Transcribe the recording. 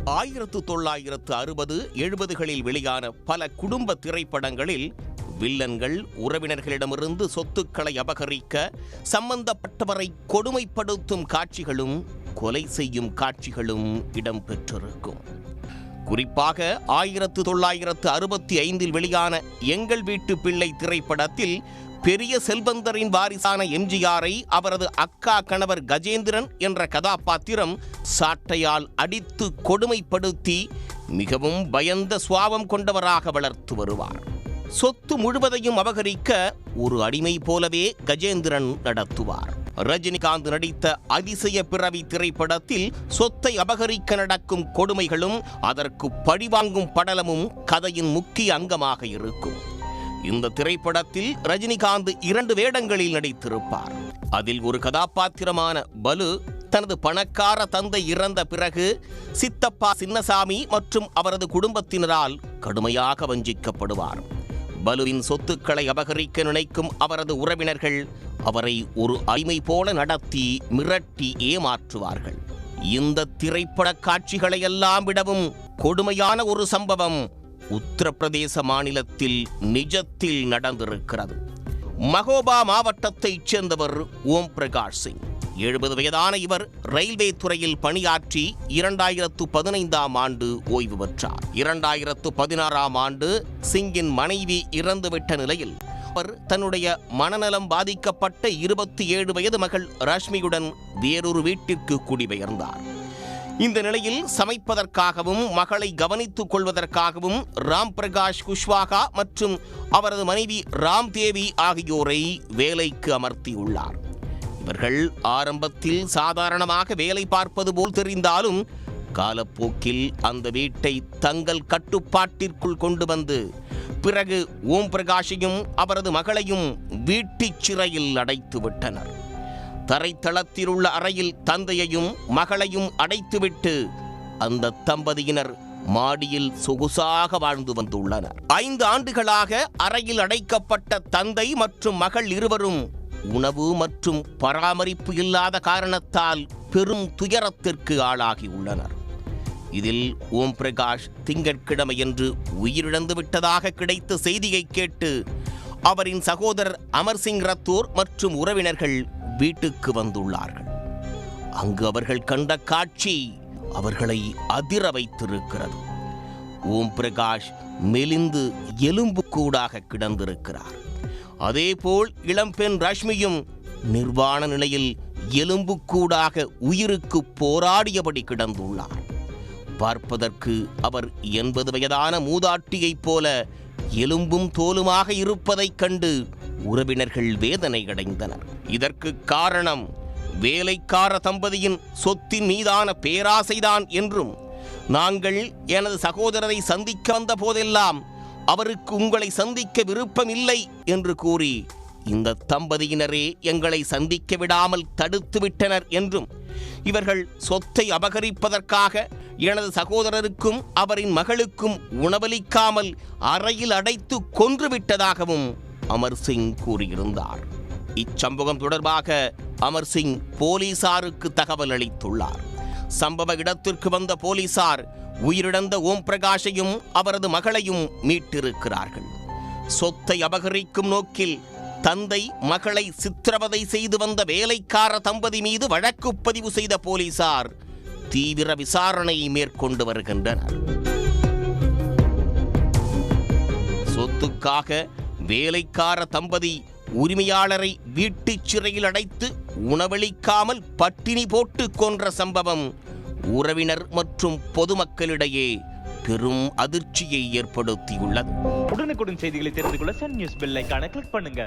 1960, 70களில் வெளியான பல குடும்ப திரைப்படங்களில் வில்லன்கள் உறவினர்களிடமிருந்து சொத்துக்களை அபகரிக்க சம்பந்தப்பட்டவரை கொடுமைப்படுத்தும் காட்சிகளும் கொலை செய்யும் காட்சிகளும் இடம்பெற்றிருக்கும். குறிப்பாக 1965 வெளியான எங்கள் வீட்டு பிள்ளை திரைப்படத்தில் பெரிய செல்வந்தரின் வாரிசான எம்ஜிஆரை அவரது அக்கா கணவர் கஜேந்திரன் என்ற கதாபாத்திரம் சாட்டையால் அடித்து கொடுமைப்படுத்தி மிகவும் பயந்த சுபாவம் கொண்டவராக வளர்த்து வருவார். சொத்து முழுவதையும் அபகரிக்க ஒரு அடிமை போலவே கஜேந்திரன் நடத்துவார். ரஜினிகாந்த் நடித்த அதிசய பிறவி திரைப்படத்தில் சொத்தை அபகரிக்க நடக்கும் கொடுமைகளும் அதற்கு பழிவாங்கும் படலமும் கதையின் முக்கிய அங்கமாக இருக்கும். இந்த திரைப்படத்தில் ரஜினிகாந்த் 2 வேடங்களில் நடித்திருப்பார். அதில் ஒரு கதாபாத்திரமான பலு தனது பணக்கார தந்தை இறந்த பிறகு சித்தப்பா சின்னசாமி மற்றும் அவரது குடும்பத்தினரால் கடுமையாக வஞ்சிக்கப்படுவார். பலுவின் சொத்துக்களை அபகரிக்க நினைக்கும் அவரது உறவினர்கள் அவரை ஒரு அடிமை போல நடத்தி மிரட்டி ஏமாற்றுவார்கள். இந்த திரைப்பட காட்சிகளை எல்லாம் விடவும் கொடுமையான ஒரு சம்பவம் உத்தரப்பிரதேச மாநிலத்தில் நிஜத்தில் நடந்திருக்கிறது. மகோபா மாவட்டத்தைச் சேர்ந்தவர் ஓம் பிரகாஷ் சிங். 70 வயதான இவர் ரயில்வே துறையில் பணியாற்றி 2015ஆம் ஆண்டு ஓய்வு பெற்றார். 2016ஆம் ஆண்டு சிங்கின் மனைவி இறந்துவிட்ட நிலையில் அவர் தன்னுடைய மனநலம் பாதிக்கப்பட்ட 27 வயது மகள் ரஷ்மியுடன் வேறொரு வீட்டிற்கு குடிபெயர்ந்தார். இந்த நிலையில் சமைப்பதற்காகவும் மகளை கவனித்துக் கொள்வதற்காகவும் ராம் பிரகாஷ் குஷ்வாகா மற்றும் அவரது மனைவி ராம் தேவி ஆகியோரை வேலைக்கு அமர்த்தியுள்ளார். இவர்கள் ஆரம்பத்தில் சாதாரணமாக வேலை பார்ப்பது போல் தெரிந்தாலும் காலப்போக்கில் அந்த வீட்டை தங்கள் கட்டுப்பாட்டிற்குள் கொண்டு வந்து பிறகு ஓம் பிரகாஷையும் அவரது மகளையும் வீட்டுச் சிறையில் அடைத்து விட்டனர். தரைத்தளத்தில் உள்ள அறையில் தந்தையையும் மகளையும் அடைத்துவிட்டு அந்த தம்பதியினர் மாடியில் சொகுசாக வாழ்ந்து வந்துள்ளனர். 5 ஆண்டுகளாக அறையில் அடைக்கப்பட்ட தந்தை மற்றும் மகள் இருவரும் உணவு மற்றும் பராமரிப்பு இல்லாத காரணத்தால் பெரும் துயரத்திற்கு ஆளாகியுள்ளனர். இதில் ஓம் பிரகாஷ் திங்கட்கிழமையன்று உயிரிழந்து விட்டதாக கிடைத்த செய்தியை கேட்டு அவரின் சகோதரர் அமர் சிங் ரத்தோர் மற்றும் உறவினர்கள் வீட்டுக்கு வந்துள்ளார்கள். அங்கு அவர்கள் கண்ட காட்சி அவர்களை அதிர வைத்திருக்கிறது. ஓம் பிரகாஷ் மெலிந்து எலும்பு கூடாக கிடந்திருக்கிறார். அதேபோல் இளம்பெண் ரஷ்மியும் நிர்வாண நிலையில் எலும்பு கூடாக உயிருக்கு போராடியபடி கிடந்துள்ளார். பார்ப்பதற்கு அவர் 80 வயதான மூதாட்டியைப் போல எலும்பும் தோலுமாக இருப்பதைக் கண்டு உறவினர்கள் வேதனை அடைந்தனர். இதற்கு காரணம் வேலைக்கார தம்பதியின் சொத்தின் மீதான பேராசைதான் என்றும், நாங்கள் எனது சகோதரரை சந்திக்க வந்த போதெல்லாம் அவருக்கு உங்களை சந்திக்க விருப்பம் இல்லை என்று கூறி இந்த தம்பதியினரே எங்களை சந்திக்க விடாமல் தடுத்து விட்டனர் என்றும், இவர்கள் சொத்தை அபகரிப்பதற்காக எனது சகோதரருக்கும் அவரின் மகளுக்கும் உணவளிக்காமல் அறையில் அடைத்து கொன்றுவிட்டதாகவும் அமர் சிங் கூறியிருந்தார். இச்சம்பவம் தொடர்பாக அமர் சிங் போலீசாருக்கு தகவல் அளித்துள்ளார். சம்பவ இடத்திற்கு வந்த போலீசார் உயிரிழந்த ஓம் பிரகாஷையும் அவரது மகளையும் மீட்டிருக்கிறார்கள். சொத்தை அபகரிக்கும் நோக்கில் தந்தை மகளை சித்திரவதை செய்து வந்த வேலைக்கார தம்பதி மீது வழக்கு பதிவு செய்த போலீசார் தீவிர விசாரணை மேற்கொண்டு வருகின்றனர். சொத்துக்காக வேலைக்கார தம்பதி உரிமையாளரை வீட்டுச் சிறையில் அடைத்து உணவளிக்காமல் பட்டினி போட்டு கொன்ற சம்பவம் உறவினர் மற்றும் பொதுமக்களிடையே பெரும் அதிர்ச்சியை ஏற்படுத்தியுள்ளது. உடனுக்குடன் செய்திகளை தெரிந்து கொள்ள சன் நியூஸ் பெல் ஐகானை கிளிக் பண்ணுங்க.